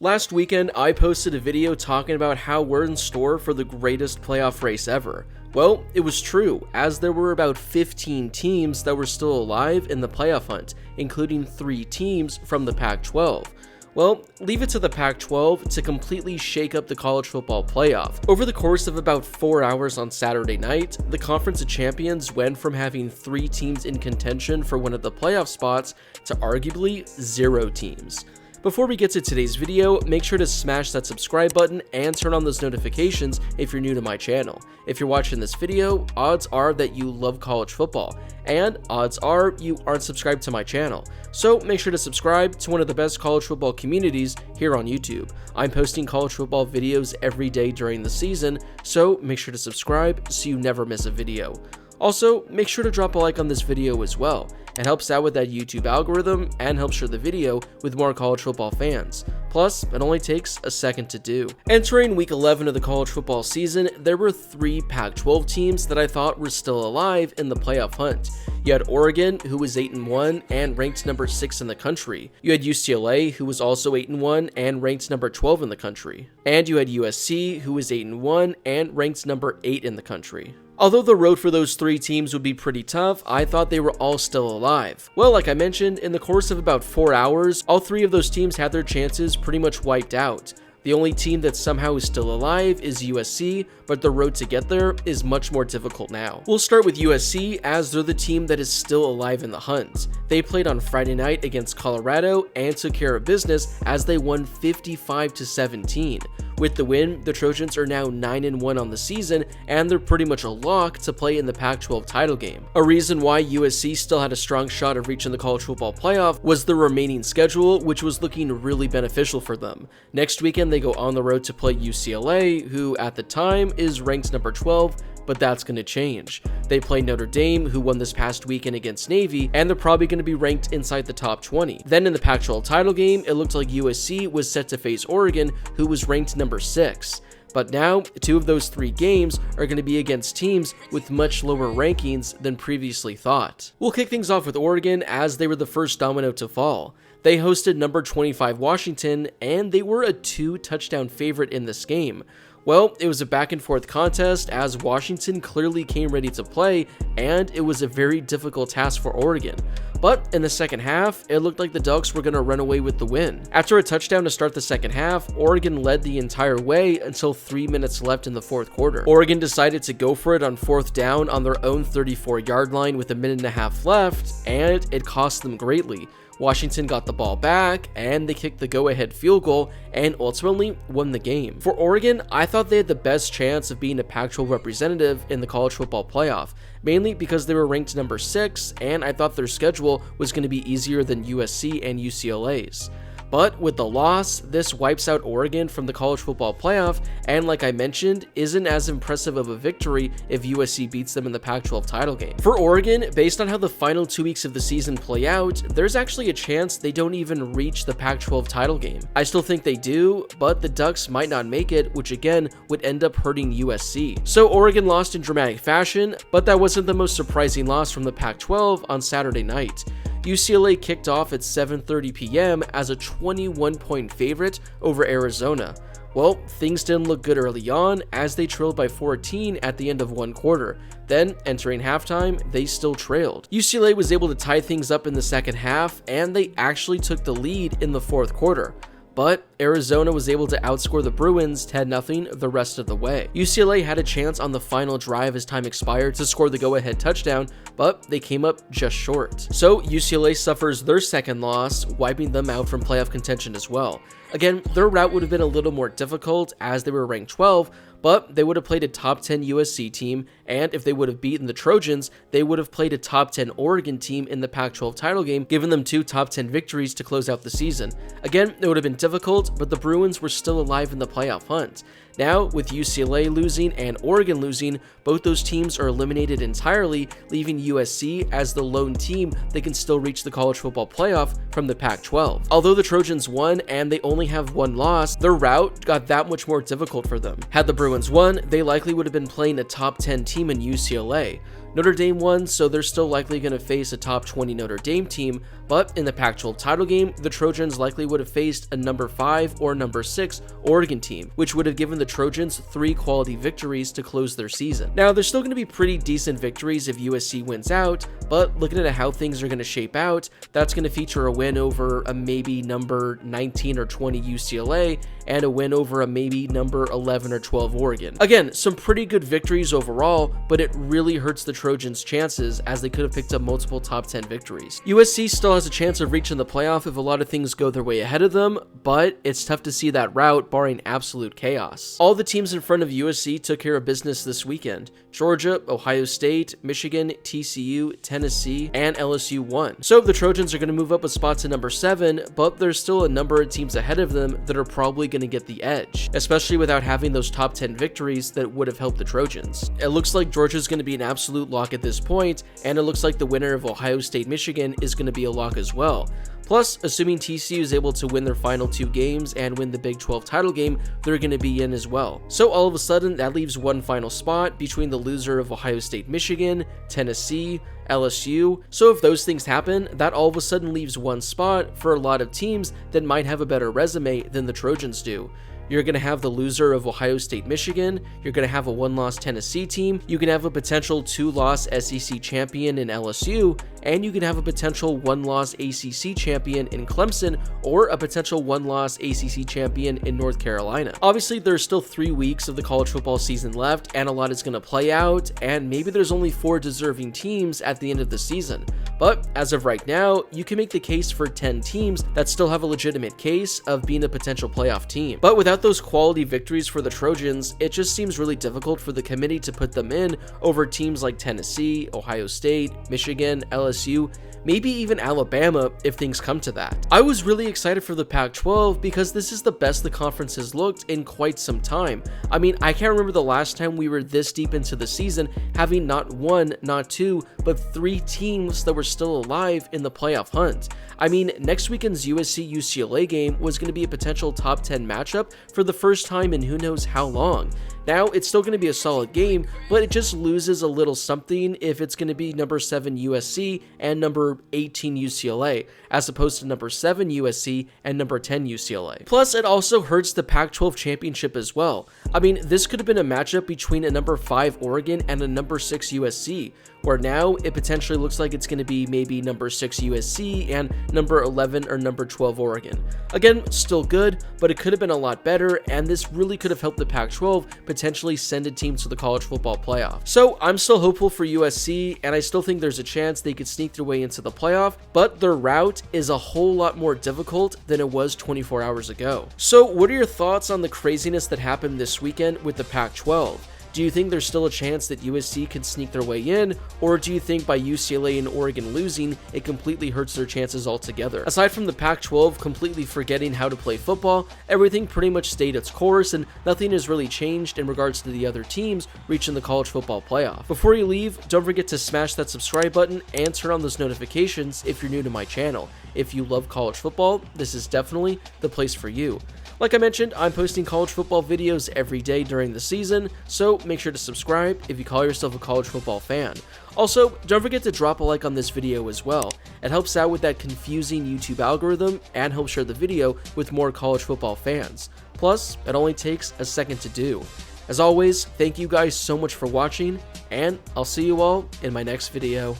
Last weekend, I posted a video talking about how we're in store for the greatest playoff race ever. Well, it was true, as there were about 15 teams that were still alive in the playoff hunt, including 3 teams from the Pac-12. Well, leave it to the Pac-12 to completely shake up the college football playoff. Over the course of about 4 hours on Saturday night, the Conference of Champions went from having 3 teams in contention for one of the playoff spots to arguably 0 teams. Before we get to today's video, make sure to smash that subscribe button and turn on those notifications if you're new to my channel. If you're watching this video, odds are that you love college football, and odds are you aren't subscribed to my channel. So make sure to subscribe to one of the best college football communities here on YouTube. I'm posting college football videos every day during the season, so make sure to subscribe so you never miss a video. Also, make sure to drop a like on this video as well. It helps out with that YouTube algorithm and helps share the video with more college football fans. Plus, it only takes a second to do. Entering week 11 of the college football season, there were 3 Pac-12 teams that I thought were still alive in the playoff hunt. You had Oregon, who was 8-1 and ranked number 6 in the country. You had UCLA, who was also 8-1 and ranked number 12 in the country. And you had USC, who was 8-1 and ranked number 8 in the country. Although the road for those 3 teams would be pretty tough, I thought they were all still alive. Well, like I mentioned, in the course of about 4 hours, all 3 of those teams had their chances pretty much wiped out. The only team that somehow is still alive is USC, but the road to get there is much more difficult now. We'll start with USC, as they're the team that is still alive in the hunt. They played on Friday night against Colorado and took care of business as they won 55-17. With the win, the Trojans are now 9-1 on the season, and they're pretty much a lock to play in the Pac-12 title game. A reason why USC still had a strong shot of reaching the college football playoff was the remaining schedule, which was looking really beneficial for them. Next weekend, they go on the road to play UCLA, who at the time is ranked number 12, but that's going to change. They play Notre Dame, who won this past weekend against Navy, and they're probably going to be ranked inside the top 20. Then in the Pac-12 title game, it looked like USC was set to face Oregon, who was ranked number 6. But now, 2 of those 3 games are going to be against teams with much lower rankings than previously thought. We'll kick things off with Oregon, as they were the first domino to fall. They hosted number 25 Washington, and they were a 2-touchdown favorite in this game. Well, it was a back and forth contest, as Washington clearly came ready to play, and it was a very difficult task for Oregon. But in the second half, it looked like the Ducks were going to run away with the win. After a touchdown to start the second half, Oregon led the entire way until 3 minutes left in the fourth quarter. Oregon decided to go for it on 4th down on their own 34-yard line with a minute and a half left, and it cost them greatly. Washington got the ball back, and they kicked the go-ahead field goal and ultimately won the game. For Oregon, I thought they had the best chance of being a Pac-12 representative in the college football playoff, mainly because they were ranked number 6, and I thought their schedule was going to be easier than USC and UCLA's. But with the loss, this wipes out Oregon from the college football playoff, and like I mentioned, isn't as impressive of a victory if USC beats them in the Pac-12 title game. For Oregon, based on how the final 2 weeks of the season play out, there's actually a chance they don't even reach the Pac-12 title game. I still think they do, but the Ducks might not make it, which again would end up hurting USC. So Oregon lost in dramatic fashion, but that wasn't the most surprising loss from the Pac-12 on Saturday night. UCLA kicked off at 7:30 p.m. as a 21-point favorite over Arizona. Well, things didn't look good early on, as they trailed by 14 at the end of one quarter. Then, entering halftime, they still trailed. UCLA was able to tie things up in the second half, and they actually took the lead in the fourth quarter. But Arizona was able to outscore the Bruins 10-0 the rest of the way. UCLA had a chance on the final drive as time expired to score the go-ahead touchdown, but they came up just short. So UCLA suffers their second loss, wiping them out from playoff contention as well. Again, their route would have been a little more difficult as they were ranked 12, but they would have played a top 10 USC team, and if they would have beaten the Trojans, they would have played a top 10 Oregon team in the Pac-12 title game, giving them 2 top 10 victories to close out the season. Again, it would have been difficult, but the Bruins were still alive in the playoff hunt. Now, with UCLA losing and Oregon losing, both those teams are eliminated entirely, leaving USC as the lone team that can still reach the college football playoff from the Pac-12. Although the Trojans won and they only have 1 loss, their route got that much more difficult for them. Had the Bruins won, they likely would have been playing a top 10 team in UCLA. Notre Dame won, so they're still likely going to face a top 20 Notre Dame team, but in the Pac-12 title game, the Trojans likely would have faced a number 5 or number 6 Oregon team, which would have given the Trojans 3 quality victories to close their season. Now, there's still going to be pretty decent victories if USC wins out, but looking at how things are going to shape out, that's going to feature a win over a maybe number 19 or 20 UCLA, and a win over a maybe number 11 or 12 Oregon. Again, some pretty good victories overall, but it really hurts the Trojans' chances as they could have picked up multiple top 10 victories. USC still has a chance of reaching the playoff if a lot of things go their way ahead of them, but it's tough to see that route barring absolute chaos. All the teams in front of USC took care of business this weekend. Georgia, Ohio State, Michigan, TCU, Tennessee, and LSU won. So the Trojans are going to move up a spot to number 7, but there's still a number of teams ahead of them that are probably going to get the edge, especially without having those top 10 victories that would have helped the Trojans. It looks like Georgia's going to be an absolute lock at this point, and it looks like the winner of Ohio State, Michigan is going to be a lock as well. Plus, assuming TCU is able to win their final 2 games and win the Big 12 title game, they're going to be in as well. So all of a sudden, that leaves one final spot between the loser of Ohio State, Michigan, Tennessee, LSU. So if those things happen, that all of a sudden leaves one spot for a lot of teams that might have a better resume than the Trojans do. You're going to have the loser of Ohio State, Michigan. You're going to have a 1-loss Tennessee team. You can have a potential 2-loss SEC champion in LSU, and you can have a potential 1-loss ACC champion in Clemson, or a potential 1-loss ACC champion in North Carolina. Obviously, there's still 3 weeks of the college football season left, and a lot is going to play out, and maybe there's only 4 deserving teams at the end of the season. But as of right now, you can make the case for 10 teams that still have a legitimate case of being a potential playoff team. But without those quality victories for the Trojans, it just seems really difficult for the committee to put them in over teams like Tennessee, Ohio State, Michigan, LSU, maybe even Alabama if things come to that. I was really excited for the Pac-12 because this is the best the conference has looked in quite some time. I mean, I can't remember the last time we were this deep into the season having not 1, not 2, but 3 teams that were still alive in the playoff hunt. I mean, next weekend's USC-UCLA game was going to be a potential top 10 matchup for the first time in who knows how long. Now, it's still going to be a solid game, but it just loses a little something if it's going to be number 7 USC and number 18 UCLA, as opposed to number 7 USC and number 10 UCLA. Plus, it also hurts the Pac-12 championship as well. I mean, this could have been a matchup between a number 5 Oregon and a number 6 USC, where now it potentially looks like it's going to be maybe number 6 USC and number 11 or number 12 Oregon. Again, still good, but it could have been a lot better, and this really could have helped the Pac-12 potentially send a team to the college football playoff. So I'm still hopeful for USC, and I still think there's a chance they could sneak their way into the playoff, but their route is a whole lot more difficult than it was 24 hours ago. So what are your thoughts on the craziness that happened this weekend with the Pac-12? Do you think there's still a chance that USC can sneak their way in, or do you think by UCLA and Oregon losing, it completely hurts their chances altogether? Aside from the Pac-12 completely forgetting how to play football, everything pretty much stayed its course, and nothing has really changed in regards to the other teams reaching the college football playoff. Before you leave, don't forget to smash that subscribe button and turn on those notifications if you're new to my channel. If you love college football, this is definitely the place for you. Like I mentioned, I'm posting college football videos every day during the season, so make sure to subscribe if you call yourself a college football fan. Also, don't forget to drop a like on this video as well. It helps out with that confusing YouTube algorithm and helps share the video with more college football fans. Plus, it only takes a second to do. As always, thank you guys so much for watching, and I'll see you all in my next video.